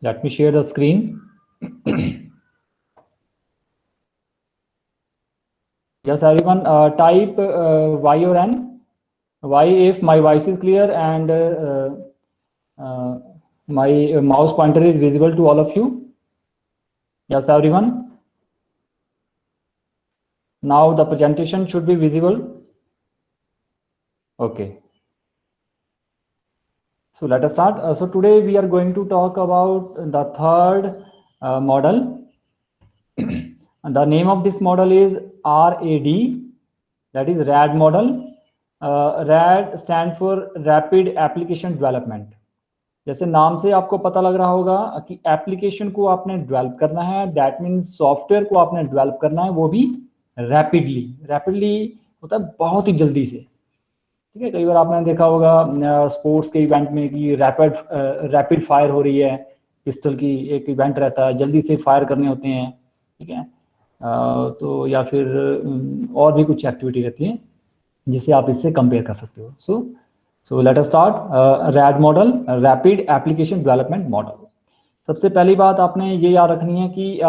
Let me share the screen. Yes, everyone, type Y or N. Y if my voice is clear and my mouse pointer is visible to all of you. Yes, everyone. Now the presentation should be visible. Okay. So let us start. So today we are going to talk about the third model. And the name of this model is RAD, that is RAD model. RAD stand for Rapid Application Development. जैसे नाम से आपको पता लग रहा होगा कि application को आपने डेवलप करना है, दैट मीन्स सॉफ्टवेयर को आपने डेवलप करना है, वो भी रैपिडली होता है बहुत ही जल्दी से। ठीक है, कई बार आपने देखा होगा स्पोर्ट्स के इवेंट में कि रैपिड फायर हो रही है, पिस्टल की एक इवेंट रहता है, जल्दी से फायर करने होते हैं। ठीक है, तो या फिर और भी कुछ एक्टिविटी रहती है जिसे आप इससे कंपेयर कर सकते हो। So let us start red model, rapid application development model. सबसे पहली बात आपने ये याद रखनी है कि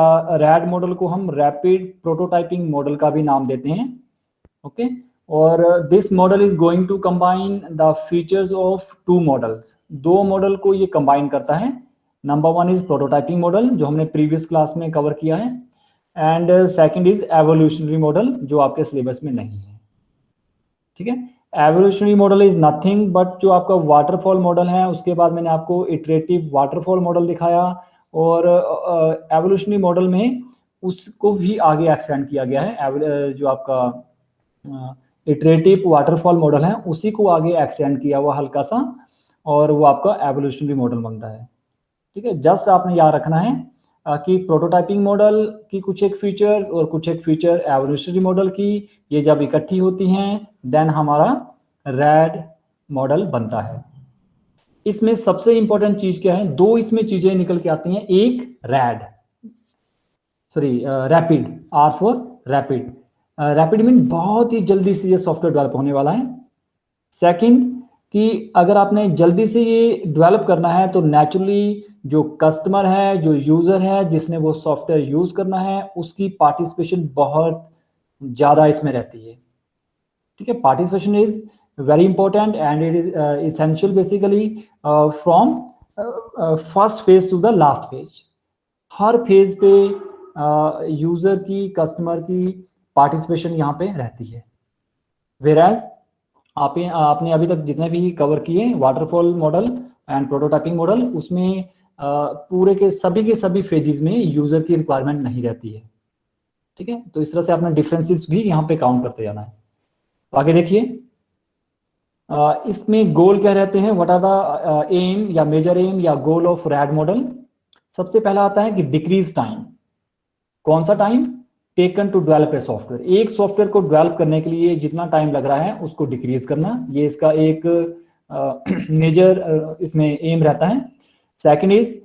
रैड मॉडल को हम रैपिड प्रोटोटाइपिंग मॉडल का भी नाम देते हैं। ओके, और this model is going to combine the features of two models. दो मॉडल को ये कंबाइन करता है। Number one is prototyping model, जो हमने प्रीवियस क्लास में कवर किया है, and second is evolutionary model, जो आपके सिलेबस में नहीं है। ठीक है, evolutionary model is nothing but जो आपका वाटरफॉल मॉडल है, उसके बाद मैंने आपको इटरेटिव वाटरफॉल मॉडल दिखाया, और एवोल्यूशनरी मॉडल में उसको भी आगे एक्सटेंड किया गया है। जो आपका इटरेटिव वाटरफॉल मॉडल है उसी को आगे एक्सटेंड किया हुआ हल्का सा, और वो आपका एवोल्यूशनरी मॉडल बनता है। ठीक है, जस्ट आपने याद रखना है कि प्रोटोटाइपिंग मॉडल की कुछ एक फीचर्स और कुछ एक फीचर एवोल्यूशनरी मॉडल की, ये जब इकट्ठी होती हैं देन हमारा रैड मॉडल बनता है। इसमें सबसे इंपॉर्टेंट चीज क्या है, दो इसमें चीजें निकल के आती हैं। एक rapid, R for rapid. Rapid mean बहुत ही जल्दी से ये सॉफ्टवेयर डेवलप होने वाला है। सेकंड, कि अगर आपने जल्दी से ये डेवलप करना है तो नेचुरली जो कस्टमर है, जो यूजर है, जिसने वो सॉफ्टवेयर यूज करना है, उसकी पार्टिसिपेशन बहुत ज्यादा इसमें रहती है। ठीक है, participation is very important and it is essential basically from first phase two the last phase. Her phase पे यूजर की, कस्टमर की पार्टिसिपेशन यहाँ पे रहती है। वेराज आपने अभी तक जितने भी कवर किए waterfall model and prototyping model, उसमें पूरे के सभी फेजेस में यूजर की रिक्वायरमेंट नहीं रहती है। ठीक है, तो इस तरह से आपने डिफरेंसेस भी यहाँ पे काउंट करते जाना है। तो आगे देखिए, इसमें गोल क्या रहते हैं, व्हाट आर द एम या मेजर एम या गोल ऑफ रैड मॉडल। सबसे पहला आता है कि डिक्रीज टाइम। कौन सा time? Taken to develop a software. एक सॉफ्टवेयर को डेवलप करने के लिए जितना टाइम लग रहा है उसको डिक्रीज करना, ये इसका एक मेजर इसमें एम रहता है। Second is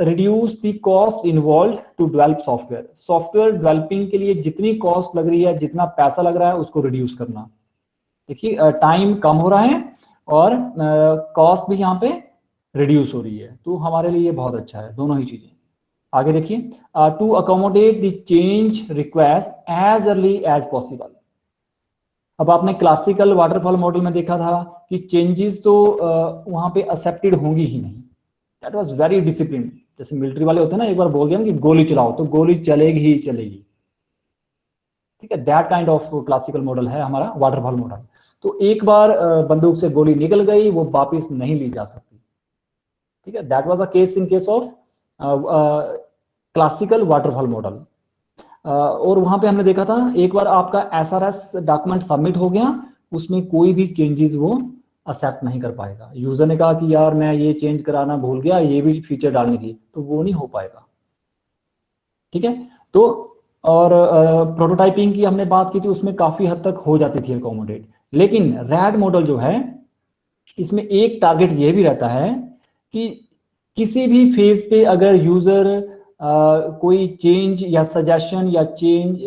reduce the cost involve to develop software. Software developing के लिए जितनी कॉस्ट लग रही है, जितना पैसा लग रहा है, उसको रिड्यूस करना। देखिए, टाइम कम हो रहा है और कॉस्ट भी यहाँ पे रिड्यूस हो रही है, तो हमारे लिए ये बहुत अच्छा है, दोनों ही चीजें। आगे देखिए, to accommodate the change request as early as possible. अब आपने क्लासिकल वाटरफॉल मॉडल में देखा था कि चेंजेस तो वहां पे एक्सेप्टेड होंगी ही नहीं। That was very discipline. जैसे मिलिट्री वाले होते हैं ना, एक बार बोल दिया कि गोली चलाओ तो गोली चलेगी ही चलेगी। ठीक है, that kind of classical model है हमारा वाटरफॉल मॉडल। तो एक बार बंदूक से गोली निकल गई, वो वापिस नहीं ली जा सकती। ठीक है, that was a case in case of classical waterfall model. और वहां पे हमने देखा था, एक बार आपका एसआरएस डॉक्यूमेंट सबमिट हो गया, उसमें कोई भी चेंजेस वो एक्सेप्ट नहीं कर पाएगा। यूजर ने कहा कि यार मैं ये चेंज कराना भूल गया, ये भी फीचर डालनी थी, तो वो नहीं हो पाएगा। ठीक है, तो और प्रोटोटाइपिंग की हमने बात की थी, उसमें काफी हद तक हो जाती थी अकोमोडेट। लेकिन रैड मॉडल जो है, इसमें एक टारगेट ये भी रहता है कि किसी भी फेज पे अगर यूजर कोई चेंज या सजेशन या चेंज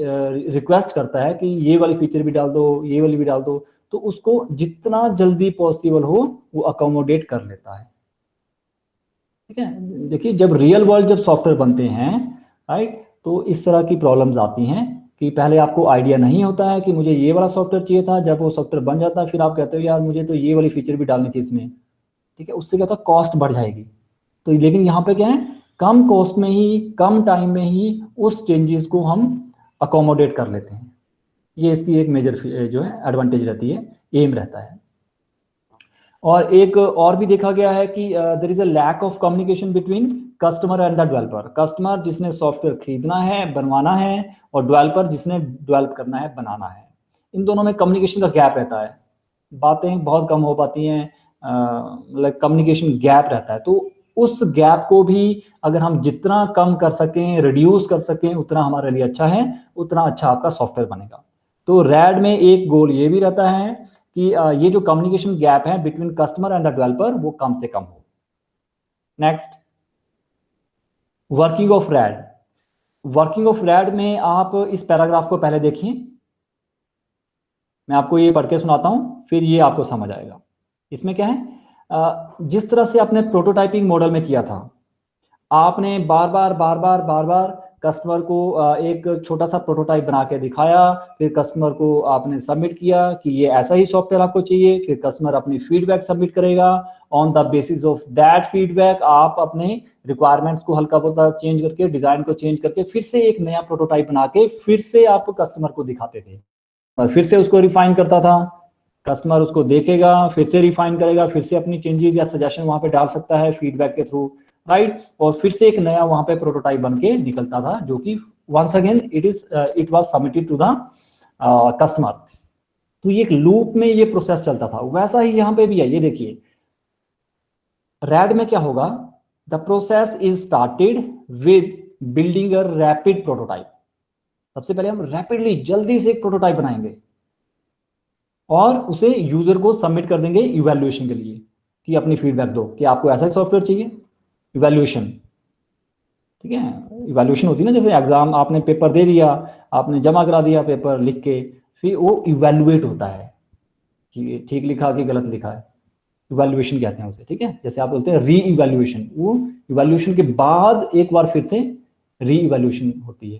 रिक्वेस्ट करता है कि ये वाली फीचर भी डाल दो, ये वाली भी डाल दो, तो उसको जितना जल्दी पॉसिबल हो वो अकोमोडेट कर लेता है। ठीक है। देखिए जब रियल वर्ल्ड जब सॉफ्टवेयर बनते हैं, राइट, तो इस तरह की प्रॉब्लम्स आती हैं कि पहले आपको आइडिया नहीं होता है कि मुझे ये वाला सॉफ्टवेयर चाहिए था, जब वो सॉफ्टवेयर बन जाता है फिर आप कहते हो यार मुझे तो ये वाली फीचर भी डालनी थी इसमें, ठीक है, उससे क्या होता है कॉस्ट बढ़ जाएगी। तो लेकिन यहाँ पे क्या है, कम कॉस्ट में ही कम टाइम में ही उस चेंजेस को हम अकोमोडेट कर लेते हैं। ये इसकी एक मेजर जो है एडवांटेज रहती है, एम रहता है। और एक और भी देखा गया है कि there is a lack of communication between customer and the developer. Customer जिसने सॉफ्टवेयर खरीदना है, बनवाना है, और डेवलपर जिसने डेवलप करना है, बनाना है, इन दोनों में कम्युनिकेशन का गैप रहता है, बातें बहुत कम हो पाती हैं, लाइक कम्युनिकेशन गैप रहता है। तो उस गैप को भी अगर हम जितना कम कर सकें, रिड्यूस कर सकें, उतना हमारे लिए अच्छा है, उतना अच्छा आपका सॉफ्टवेयर बनेगा। तो रैड में एक गोल ये भी रहता है कि ये जो कम्युनिकेशन गैप है between customer and the developer वो कम से कम हो। Next, working of red. Working of red में आप इस पैराग्राफ को पहले देखिए, मैं आपको ये पढ़ के सुनाता हूं, फिर ये आपको समझ आएगा। इसमें क्या है, जिस तरह से आपने प्रोटोटाइपिंग मॉडल में किया था, आपने बार बार कस्टमर को एक छोटा सा प्रोटोटाइप बना के दिखाया, फिर कस्टमर को आपने सबमिट किया कि ये ऐसा ही सॉफ्टवेयर आपको चाहिए, फिर कस्टमर अपनी फीडबैक सबमिट करेगा। On the basis of that feedback आप अपने रिक्वायरमेंट्स को हल्का फुल्का चेंज करके, डिजाइन को चेंज करके, फिर से एक नया प्रोटोटाइप बना के फिर से आप कस्टमर को दिखाते थे, और फिर से उसको रिफाइन करता था। कस्टमर उसको देखेगा, फिर से रिफाइन करेगा, फिर से अपनी चेंजेस या सजेशन वहां पे डाल सकता है फीडबैक के थ्रू, राइट, और फिर से एक नया वहां पे प्रोटोटाइप बन के निकलता था, जो कि once again it was submitted to the customer. तो ये एक लूप में ये प्रोसेस चलता था। वैसा ही यहाँ पे भी है, ये देखिए रैड में क्या होगा, the process is started with building a rapid prototype. सबसे पहले हम रैपिडली जल्दी से एक प्रोटोटाइप बनाएंगे और उसे यूजर को सबमिट कर देंगे इवैल्यूएशन के लिए, कि अपनी फीडबैक दो कि आपको ऐसा ही सॉफ्टवेयर चाहिए। इवैल्यूएशन, ठीक है, इवैल्यूएशन होती है ना, जैसे एग्जाम आपने पेपर दे दिया, आपने जमा करा दिया पेपर लिख के, फिर वो इवैल्यूएट होता है कि ठीक लिखा कि गलत लिखा है, इवैल्यूएशन कहते हैं उसे, ठीक है। जैसे आप बोलते हैं री इवैल्यूएशन, वो इवैल्यूएशन के बाद एक बार फिर से री इवैल्यूएशन होती है,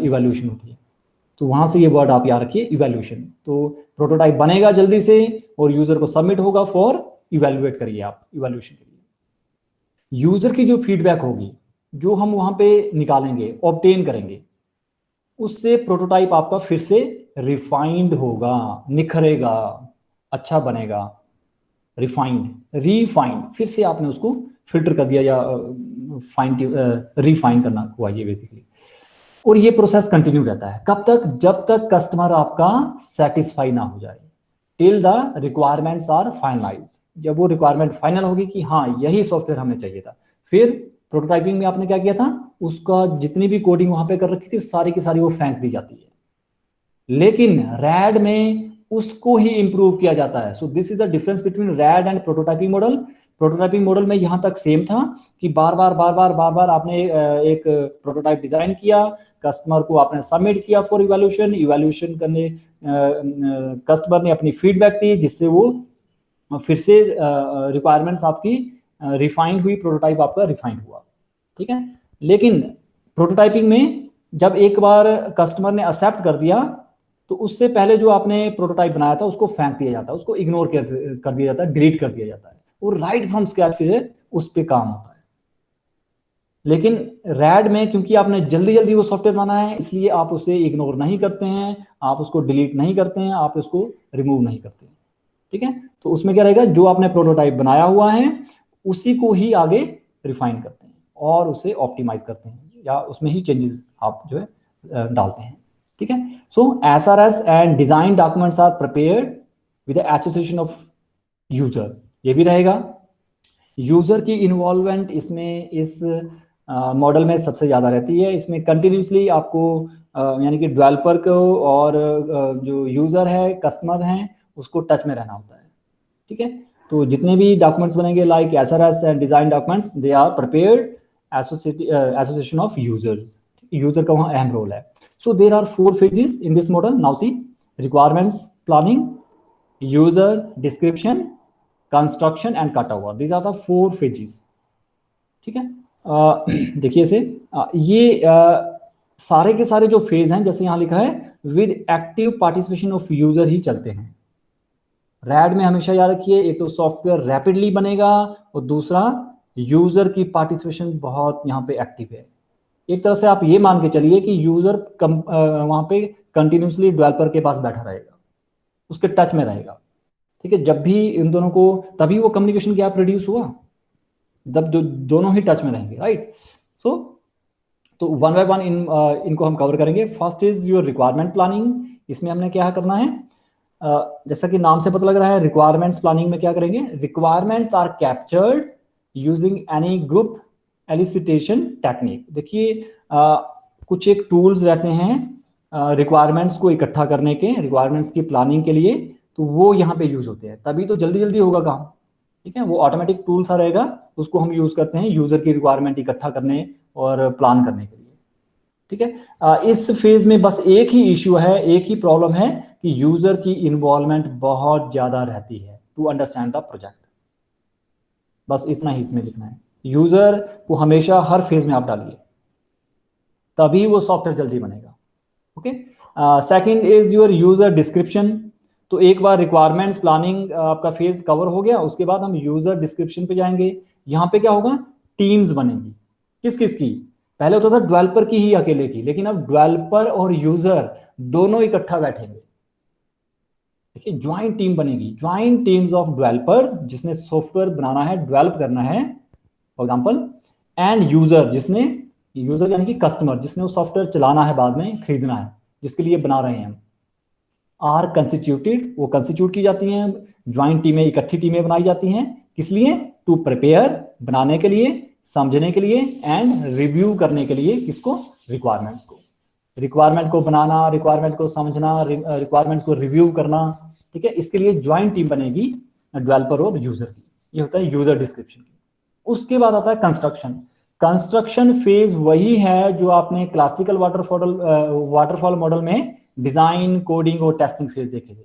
इवैल्यूएशन होती है। तो वहां से ये वर्ड आप याद रखिए, इवैल्यूएशन। तो प्रोटोटाइप बनेगा जल्दी से और यूजर को सबमिट होगा फॉर इवैल्यूएट करिए आप इवैल्यूएशन के लिए। यूजर की जो फीडबैक होगी, जो हम वहां पे निकालेंगे, ऑब्टेन करेंगे, उससे प्रोटोटाइप आपका फिर से रिफाइंड होगा, निखरेगा, अच्छा बनेगा। रिफाइंड, रिफाइंड, फिर से आपने उसको फिल्टर कर दिया, या फाइन रिफाइन करना हुआ ये बेसिकली। और ये प्रोसेस कंटिन्यू रहता है कब तक, जब तक कस्टमर आपका सेटिस्फाई ना हो जाए, till the requirements are finalised. जब वो रिक्वायरमेंट फाइनल होगी कि हाँ यही सॉफ्टवेयर हमें चाहिए था, फिर प्रोटोटाइपिंग में आपने क्या किया था, उसका जितनी भी कोडिंग वहां पे कर रखी थी सारी की सारी वो फेंक दी जाती है। लेकिन रैड में उसको ही इंप्रूव किया जाता है। So this is the difference between red and prototyping model. Prototyping model में यहां तक सेम था कि बार बार आपने एक प्रोटोटाइप डिजाइन किया, कस्टमर को आपने सबमिट किया फॉर इवैल्यूएशन, इवैल्यूएशन करने कस्टमर ने अपनी फीडबैक दी, जिससे वो फिर से रिक्वायरमेंट्स आपकी रिफाइंड हुई, प्रोटोटाइप आपका रिफाइंड हुआ, ठीक है। लेकिन प्रोटोटाइपिंग में जब एक बार कस्टमर ने एक्सेप्ट कर दिया, तो उससे पहले जो आपने प्रोटोटाइप बनाया था उसको फेंक दिया जाता है, उसको इग्नोर कर दिया जाता है, डिलीट कर दिया जाता है, और राइट फ्रॉम स्क्रैच फिर उस पर काम होता है। लेकिन रैड में क्योंकि आपने जल्दी जल्दी वो सॉफ्टवेयर बनाया है, इसलिए आप उसे इग्नोर नहीं करते हैं, आप उसको डिलीट नहीं करते हैं, आप उसको रिमूव नहीं करते हैं, ठीक है। तो उसमें क्या रहेगा, जो आपने प्रोटोटाइप बनाया हुआ है उसी को ही आगे रिफाइन करते हैं और उसे ऑप्टिमाइज करते हैं, या उसमें ही चेंजेस आप जो है डालते हैं, ठीक है। So SRS and design documents are prepared with the association of user, ये भी रहेगा। यूजर की इन्वॉल्वमेंट इसमें इस मॉडल में सबसे ज्यादा रहती है। इसमें कंटिन्यूसली आपको यानी कि डेवलपर को और जो यूजर है, कस्टमर हैं, उसको टच में रहना होता है, ठीक है। तो जितने भी डॉक्यूमेंट्स बनेंगे like SRS and design documents, they are prepared association of users, user का वहां अहम रोल है। So there are 4 phases in this model. Now see, requirements planning, user description, construction and cutover. These are the 4 phases. ठीक है। देखिए इसे ये सारे के सारे जो फेज हैं जैसे यहाँ लिखा है with active participation of user ही चलते हैं। रैड में हमेशा याद रखिए एक तो सॉफ्टवेयर रैपिडली बनेगा और दूसरा यूजर की पार्टिसिपेशन बहुत यहाँ पे एक्टिव है। एक तरह से आप ये मान के चलिए कि यूजर वहाँ पे कंटिन्यूसली डेवलपर के पास बैठा रहेगा, उसके टच में रहेगा। ठीक है, जब भी इन दोनों को, तभी वो कम्युनिकेशन गैप रिड्यूस हुआ जब दोनों ही टच में रहेंगे, राइट। सो तो वन बाय वन इनको हम कवर करेंगे। First is your requirement planning. इसमें हमने क्या करना है, जैसा कि नाम से पता लग रहा है, रिक्वायरमेंट्स प्लानिंग में क्या करेंगे, requirements are captured using any group elicitation technique. देखिए कुछ एक टूल्स रहते हैं रिक्वायरमेंट्स को इकट्ठा करने के, रिक्वायरमेंट्स की प्लानिंग के लिए, तो वो यहाँ पे यूज होते हैं, तभी तो जल्दी जल्दी होगा काम। ठीक है, वो ऑटोमेटिक टूल सा रहेगा, उसको हम यूज करते हैं यूजर की रिक्वायरमेंट इकट्ठा करने और प्लान करने के लिए। ठीक है, इस फेज में बस एक ही इश्यू है, एक ही प्रॉब्लम है कि यूजर की इन्वॉल्वमेंट बहुत ज्यादा रहती है टू अंडरस्टैंड द प्रोजेक्ट। बस इतना ही इसमें लिखना है, यूजर को हमेशा हर फेज में आप डालिए, तभी वो सॉफ्टवेयर जल्दी बनेगा। Okay, second is your user description. तो एक बार रिक्वायरमेंट्स प्लानिंग आपका फेज कवर हो गया, उसके बाद हम यूजर डिस्क्रिप्शन पे जाएंगे। यहाँ पे क्या होगा, टीम्स बनेंगी। किस किस की, पहले होता था डेवलपर की ही अकेले की, लेकिन अब डेवलपर और यूजर दोनों इकट्ठा बैठेंगे। देखिए ज्वाइंट टीम बनेगी, ज्वाइंट टीम्स ऑफ डेवलपर्स जिसने सॉफ्टवेयर बनाना है, डेवलप करना है फॉर एग्जांपल, एंड यूजर जिसने, यूजर यानी कि कस्टमर जिसने वो सॉफ्टवेयर चलाना है, बाद में खरीदना है, जिसके लिए बना रहे हैं हम, आर कंस्टिट्यूटेड, वो कंस्टिट्यूट की जाती हैं, ज्वाइंट टीमें, इकट्ठी टीमें बनाई जाती हैं। किस लिए, टू प्रिपेयर, बनाने के लिए, समझने के लिए, एंड रिव्यू करने के लिए। किसको, रिक्वायरमेंट्स को, रिक्वायरमेंट को बनाना, रिक्वायरमेंट को समझना, रिक्वायरमेंट्स को रिव्यू करना। ठीक है, इसके लिए ज्वाइंट टीम बनेगी डेवलपर और यूजर की। ये होता है यूजर डिस्क्रिप्शन। उसके बाद आता है कंस्ट्रक्शन। कंस्ट्रक्शन फेज वही है जो आपने क्लासिकल वाटरफॉल मॉडल में डिजाइन, कोडिंग और टेस्टिंग फेज देखे थे।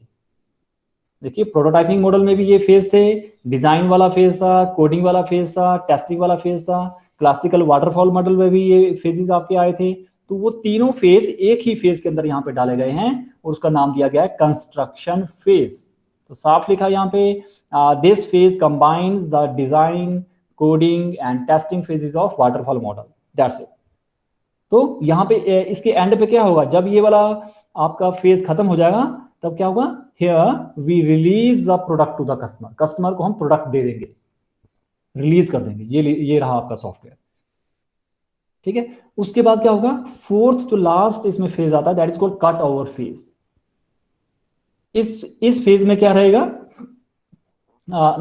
देखिए प्रोटोटाइपिंग मॉडल में भी ये फेज थे, डिजाइन वाला फेज था, कोडिंग वाला फेज था, टेस्टिंग वाला फेज था। क्लासिकल वाटरफॉल मॉडल में भी ये फेजेस आपके आए थे। तो वो तीनों फेज एक ही फेज के अंदर यहाँ पे डाले गए हैं और उसका नाम दिया गया है कंस्ट्रक्शन फेज। तो साफ लिखा यहाँ पे, this phase combines the design, coding and testing phases of waterfall model, that's it. तो यहाँ पे इसके एंड पे क्या होगा, जब ये वाला आपका फेज खत्म हो जाएगा तब क्या होगा, here we release the product to the customer. Customer को हम प्रोडक्ट दे देंगे, रिलीज कर देंगे, ये रहा आपका सॉफ्टवेयर। ठीक है, उसके बाद क्या होगा, फोर्थ जो लास्ट इसमें फेज आता है, that is called cut over phase. इस फेज में क्या रहेगा,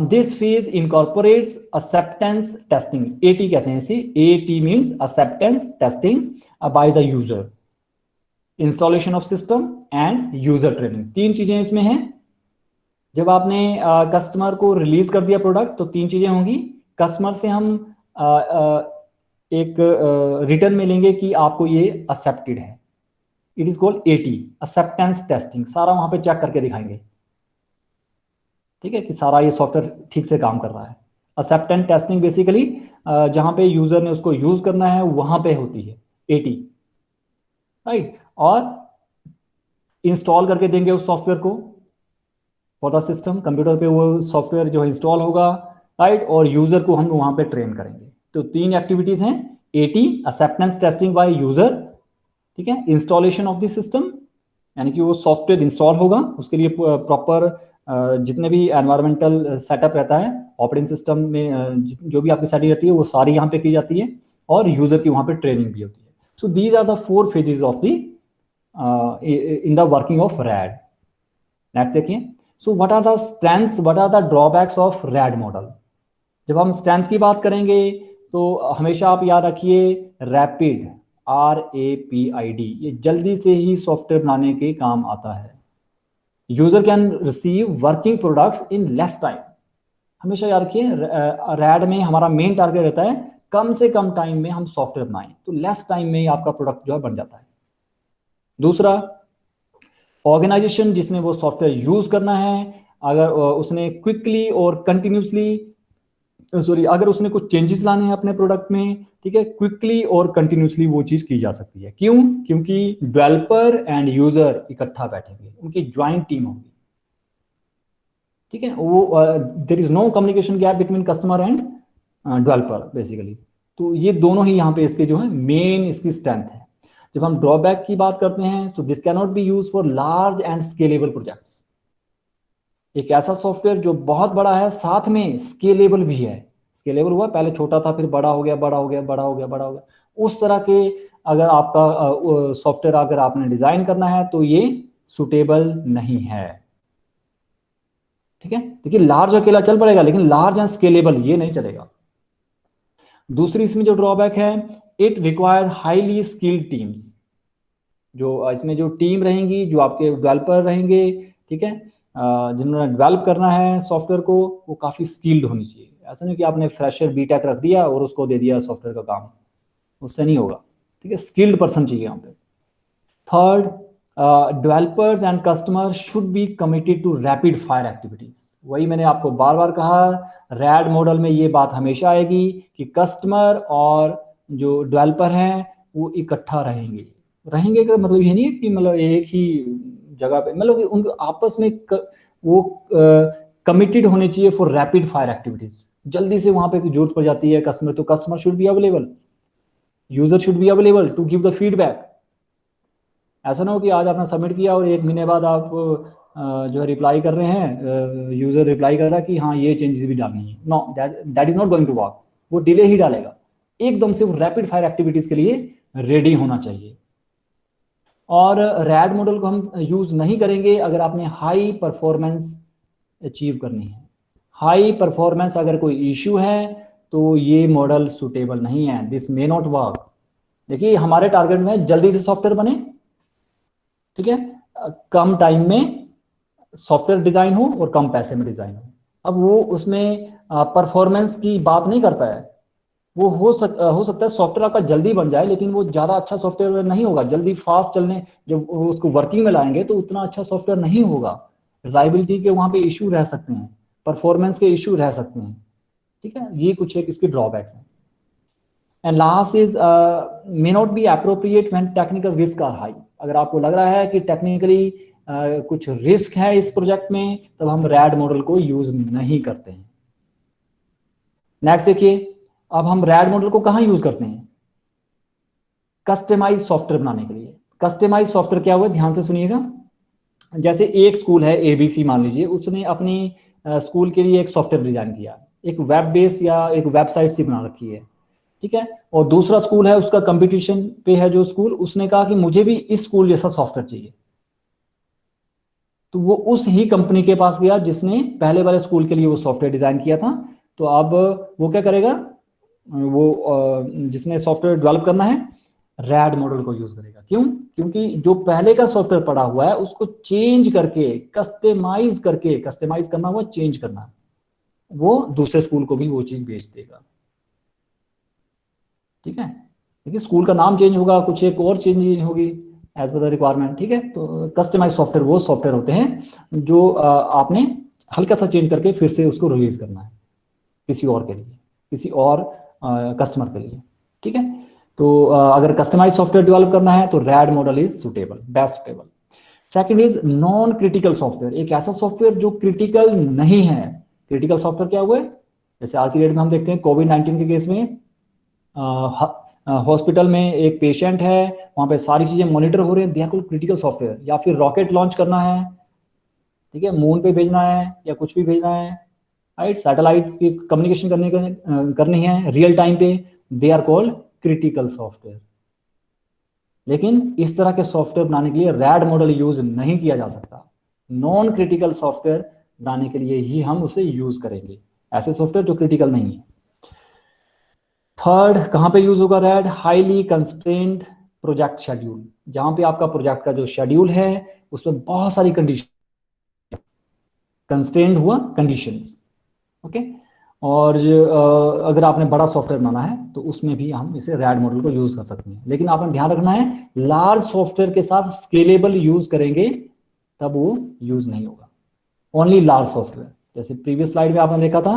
this phase incorporates acceptance testing, eighty कहते हैं इसे, eighty means acceptance testing by the user, installation of system and user training. तीन चीजें इसमें हैं। जब आपने कस्टमर को रिलीज कर दिया प्रोडक्ट, तो तीन चीजें होंगी, कस्टमर से हम एक रिटर्न में लेंगे कि आपको ये एक्सेप्टेड है, it is called eighty, acceptance testing, सारा वहां पे चेक करके दिखाएंगे। ठीक है, कि सारा ये सॉफ्टवेयर ठीक से काम कर रहा है। एक्सेप्टेंस टेस्टिंग बेसिकली जहां पे यूजर ने उसको यूज करना है वहां पे होती है एटी, राइट। और इंस्टॉल करके देंगे उस सॉफ्टवेयर को फॉर द सिस्टम, कंप्यूटर पे वो सॉफ्टवेयर जो है इंस्टॉल होगा, राइट, और यूजर को हम वहां पे ट्रेन करेंगे। तो तीन एक्टिविटीज हैं, eighty, acceptance testing by user, ठीक है, इंस्टॉलेशन ऑफ द सिस्टम, यानी कि वो सॉफ्टवेयर इंस्टॉल होगा, उसके लिए प्रॉपर जितने भी एनवायरमेंटल सेटअप रहता है ऑपरेटिंग सिस्टम में, जो भी आपकी सेटिंग रहती है वो सारी यहाँ पे की जाती है, और यूजर की वहाँ पे ट्रेनिंग भी होती है। So these are the 4 phases of the in the working of RAD. Next देखिए, so what are the strengths, what are the drawbacks of RAD model. जब हम स्ट्रेंथ की बात करेंगे तो हमेशा आप याद रखिए रैपिड, RAPID, ये जल्दी से ही सॉफ्टवेयर बनाने के काम आता है। User can receive working products in less time. हमेशा याद रखिए रैड में हमारा मेन टारगेट रहता है कम से कम टाइम में हम सॉफ्टवेयर बनाएं, तो लेस टाइम में ही आपका प्रोडक्ट जो है बन जाता है। दूसरा, ऑर्गेनाइजेशन जिसने वो सॉफ्टवेयर यूज करना है, अगर उसने क्विकली और कंटिन्यूसली सॉरी, अगर उसने कुछ चेंजेस लाने हैं अपने प्रोडक्ट में, ठीक है, क्विकली और कंटिन्यूसली वो चीज की जा सकती है। क्यों? क्योंकि डेवलपर एंड यूजर इकट्ठा बैठेंगे, उनकी ज्वाइंट टीम होगी, ठीक है। वो there is no communication gap between customer and developer basically. तो ये दोनों ही यहाँ पे इसके जो है मेन इसकी स्ट्रेंथ है। जब हम ड्रॉबैक की बात करते हैं, so this can not be use for large and scalable projects. एक ऐसा सॉफ्टवेयर जो बहुत बड़ा है, साथ में स्केलेबल भी है। स्केलेबल हुआ, पहले छोटा था, फिर बड़ा हो गया, बड़ा हो गया, बड़ा हो गया, बड़ा हो गया, उस तरह के अगर आपका सॉफ्टवेयर अगर आपने डिजाइन करना है तो ये सुटेबल नहीं है, ठीक है। देखिए, लार्ज अकेला चल पड़ेगा, लेकिन लार्ज एंड स्केलेबल ये नहीं चलेगा। दूसरी इसमें जो ड्रॉबैक है, it require highly skilled teams. जो इसमें जो टीम रहेंगी, जो आपके डेवलपर रहेंगे, ठीक है, जिन्होंने डेवलप करना है सॉफ्टवेयर को, वो काफ़ी स्किल्ड होनी चाहिए। ऐसा नहीं कि आपने फ्रेशर बीटेक रख दिया और उसको दे दिया सॉफ्टवेयर का काम, उससे नहीं होगा, ठीक है। स्किल्ड पर्सन चाहिए यहाँ पे। Third, developers and customers should be committed to rapid fire activities. वही मैंने आपको बार बार कहा, रैड मॉडल में ये बात हमेशा आएगी कि कस्टमर और जो डेवलपर हैं वो इकट्ठा रहेंगे। रहेंगे का मतलब ये नहीं है कि मतलब एक ही जगह पे, मतलब उनको आपस में वो कमिटेड होने चाहिए फॉर रैपिड फायर एक्टिविटीज। जल्दी से वहां पे जरूरत पड़ जाती है कस्टमर, तो customer should be available, user should be available to give the feedback. ऐसा ना हो कि आज आपने सबमिट किया और 1 महीने बाद आप जो है रिप्लाई कर रहे हैं, यूजर रिप्लाई कर रहा है कि हाँ ये चेंजेस भी डालनी है। No, that is not going to work. वो डिले ही डालेगा। एकदम से वो रैपिड फायर एक्टिविटीज के लिए रेडी होना चाहिए। और रैड मॉडल को हम यूज नहीं करेंगे अगर आपने हाई परफॉर्मेंस अचीव करनी है। हाई परफॉर्मेंस अगर कोई इश्यू है तो ये मॉडल सुटेबल नहीं है, दिस मे नॉट वर्क। देखिए, हमारे टारगेट में जल्दी से सॉफ्टवेयर बने, ठीक है, कम टाइम में सॉफ्टवेयर डिजाइन हो और कम पैसे में डिजाइन हो। अब वो उसमें परफॉर्मेंस की बात नहीं करता है। वो हो सकता है सॉफ्टवेयर आपका जल्दी बन जाए, लेकिन वो ज्यादा अच्छा सॉफ्टवेयर नहीं होगा। जल्दी फास्ट चलने जब उसको वर्किंग में लाएंगे तो उतना अच्छा सॉफ्टवेयर नहीं होगा। रिलायबिलिटी के वहां पे इशू रह सकते हैं, परफॉर्मेंस के इशू रह सकते हैं, ठीक है। ये कुछ एक इसके ड्रॉबैक्स हैं। And last is may not be appropriate when technical risk are high. अगर आपको लग रहा है कि टेक्निकली कुछ रिस्क है इस प्रोजेक्ट में, तब हम रैड मॉडल को यूज नहीं करते हैं। नेक्स्ट देखिए, अब हम रैड मॉडल को कहां यूज करते हैं? कस्टमाइज सॉफ्टवेयर बनाने के लिए। कस्टमाइज सॉफ्टवेयर क्या हुआ, ध्यान से सुनिएगा। जैसे एक स्कूल है एबीसी मान लीजिए, उसने अपनी स्कूल के लिए एक सॉफ्टवेयर डिजाइन किया, एक वेब बेस या एक वेबसाइट सी बना रखी है, ठीक है। और दूसरा स्कूल है, उसका कंपटीशन पे है जो स्कूल, उसने कहा कि मुझे भी इस स्कूल जैसा सॉफ्टवेयर चाहिए। तो वो उस ही कंपनी के पास गया जिसने पहले वाले स्कूल के लिए वो सॉफ्टवेयर डिजाइन किया था। तो अब वो क्या करेगा, वो जिसने सॉफ्टवेयर डेवलप करना है रैड मॉडल को यूज करेगा। क्यों? क्योंकि जो पहले का सॉफ्टवेयर पड़ा हुआ है उसको चेंज करके, कस्टमाइज करना हुआ, चेंज करना, वो दूसरे स्कूल को भी वो चीज भेज देगा, ठीक है। देखिए, स्कूल का नाम चेंज होगा, कुछ एक और चेंज होगी एज पर द रिक्वायरमेंट, ठीक है। तो कस्टमाइज सॉफ्टवेयर वो सॉफ्टवेयर होते हैं जो आपने हल्का सा चेंज करके फिर से उसको रिलीज करना है किसी और के लिए, किसी और कस्टमर के लिए, ठीक है। तो अगर कस्टमाइज सॉफ्टवेयर डेवलप करना है तो red model is suitable, best suitable. Second is non critical software. एक ऐसा सॉफ्टवेयर जो क्रिटिकल नहीं है। क्रिटिकल सॉफ्टवेयर क्या हुआ है? जैसे आज की डेट में हम देखते हैं कोविड-19 के केस में हॉस्पिटल में एक पेशेंट है, वहां पे सारी चीजें मॉनिटर हो रही हैं, they are called critical software. या फिर रॉकेट लॉन्च करना है, ठीक है, मून पे भेजना है या कुछ भी भेजना है, राइट, सैटेलाइट की कम्युनिकेशन करनी है रियल टाइम पे, they are called critical software. लेकिन इस तरह के सॉफ्टवेयर बनाने के लिए रैड मॉडल यूज नहीं किया जा सकता। नॉन क्रिटिकल सॉफ्टवेयर बनाने के लिए ही हम उसे यूज करेंगे, ऐसे सॉफ्टवेयर जो क्रिटिकल नहीं है। थर्ड, कहां पे यूज होगा red? Highly constrained project schedule. जहां पे आपका प्रोजेक्ट का जो शेड्यूल है उसमें बहुत सारी कंडीशन, कंस्ट्रेंड हुआ कंडीशंस, ओके। और अगर आपने बड़ा सॉफ्टवेयर बनाना है तो उसमें भी हम इसे रैड मॉडल को यूज कर सकते हैं। लेकिन आपने ध्यान रखना है, लार्ज सॉफ्टवेयर के साथ स्केलेबल यूज करेंगे तब वो यूज नहीं होगा। ओनली लार्ज सॉफ्टवेयर, जैसे प्रीवियस स्लाइड में आपने देखा था,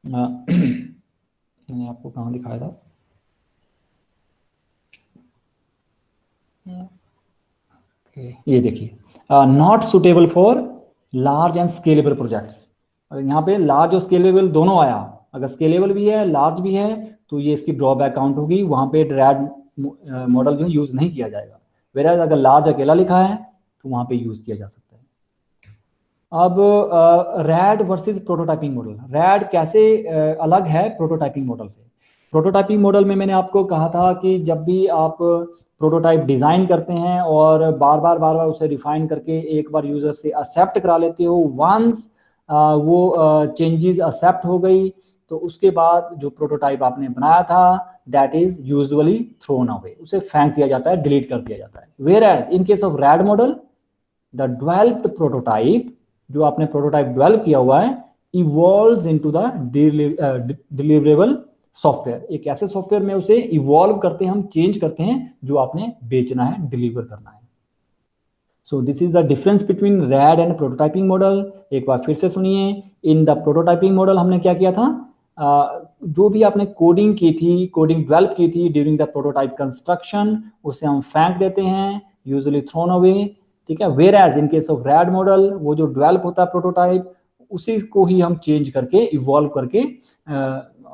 मैंने आपको कहाँ दिखाया था? ये देखिए, not suitable for large and scalable projects. यहाँ पे लार्ज और स्केलेबल दोनों आया, अगर स्केलेबल भी है लार्ज भी है तो ये इसकी ड्रॉबैक काउंट होगी, वहाँ पे रैड मॉडल जो यूज नहीं किया जाएगा। वेराज अगर लार्ज अकेला लिखा है तो वहाँ पे यूज किया जा सकता है। अब red versus prototyping model, red कैसे अलग है प्रोटोटाइपिंग मॉडल से? प्रोटोटाइपिंग मॉडल में मैंने आपको कहा था कि जब भी आप प्रोटोटाइप डिजाइन करते हैं और बार बार उसे रिफाइन करके एक बार यूजर से एक्सेप्ट करा लेते हो, वंस वो चेंजेस एक्सेप्ट हो गई तो उसके बाद जो प्रोटोटाइप आपने बनाया था that is usually thrown away, उसे फेंक दिया जाता है, डिलीट कर दिया जाता है। Whereas in case of RAD model the developed prototype, जो आपने प्रोटोटाइप डेवलप किया हुआ है, evolves into the deliverable software. एक ऐसे सॉफ्टवेयर में उसे इवॉल्व करते हैं, हम चेंज करते हैं जो आपने बेचना है, डिलीवर करना है। So this is the difference between red and prototyping model. एक बार फिर से सुनिए, इन द प्रोटोटाइपिंग मॉडल हमने क्या किया था, जो भी आपने कोडिंग की थी, कोडिंग डेवलप की थी ड्यूरिंग द प्रोटोटाइप कंस्ट्रक्शन, उसे हम फेंक देते हैं, यूजुअली थ्रोन अवे, ठीक है। Whereas in case of RAD model, वो जो डेवलप होता है प्रोटोटाइप, उसी को ही हम चेंज करके इवॉल्व करके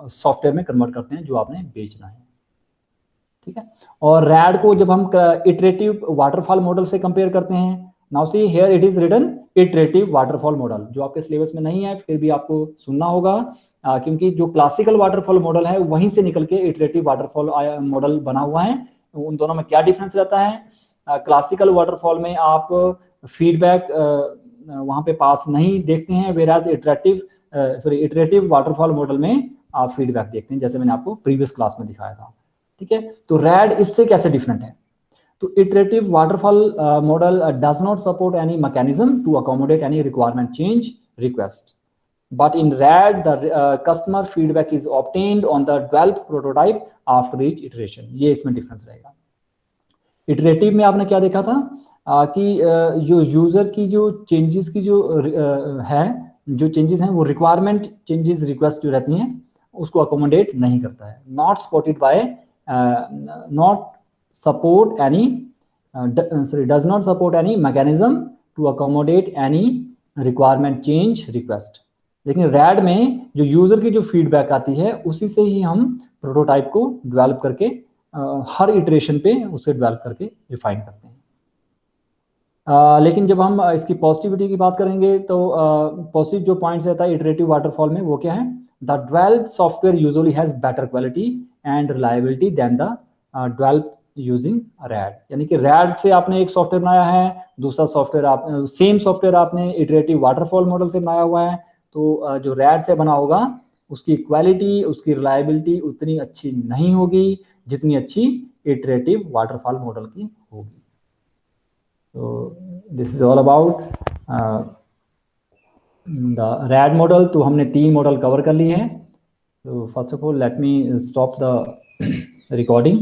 सॉफ्टवेयर में कन्वर्ट करते हैं जो आपने बेचना है, ठीक है। और रैड को जब हम इटरेटिव वाटरफॉल मॉडल से कंपेयर करते हैं, now see here it is written iterative waterfall model, जो आपके सिलेबस में नहीं है फिर भी आपको सुनना होगा, क्योंकि जो क्लासिकल वाटरफॉल मॉडल है वहीं से निकल के इटरेटिव वाटरफॉल मॉडल बना हुआ है। उन दोनों में क्या डिफरेंस रहता है? क्लासिकल वाटरफॉल में आप फीडबैक वहां पे पास नहीं देखते हैं, वेराज इटरेटिव वाटरफॉल मॉडल में आप फीडबैक देखते हैं, जैसे मैंने आपको प्रीवियस क्लास में दिखाया था, ठीक है। तो रैड इससे कैसे डिफरेंट है? तो iterative waterfall model does not support any mechanism to accommodate any requirement change request, but in RAD the customer feedback is obtained on the developed prototype after each iteration। ये इसमें difference रहेगा। Iterative में आपने क्या देखा था कि जो यूजर की जो चेंजेस की जो है, जो चेंजेस हैं वो रिक्वायरमेंट चेंजेस रिक्वेस्ट जो रहती हैं उसको अकोमोडेट नहीं करता है, not supported by not support any does not support any mechanism to accommodate any requirement change request. लेकिन रैड में जो यूजर की जो फीडबैक आती है उसी से ही हम प्रोटोटाइप को डेवलप करके हर इटरेशन पे उसे डेवलप करके रिफाइन करते हैं। लेकिन जब हम इसकी पॉजिटिविटी की बात करेंगे तो पॉजिटिव जो पॉइंट्स रहता है इटरेटिव वाटरफॉल में वो क्या है? The developed software usually has better quality and reliability than the developed using RAD. यानी कि रैड से आपने एक सॉफ्टवेयर बनाया है, दूसरा सॉफ्टवेयर आप सेम सॉफ्टवेयर आपने इटरेटिव वाटरफॉल मॉडल से बनाया हुआ है, तो जो रैड से बना होगा उसकी क्वालिटी, उसकी रिलायबिलिटी उतनी अच्छी नहीं होगी जितनी अच्छी इटरेटिव वाटरफॉल मॉडल की होगी। तो this is all about the red model. तो हमने 3 मॉडल कवर कर लिए हैं। तो first of all let me stop the recording.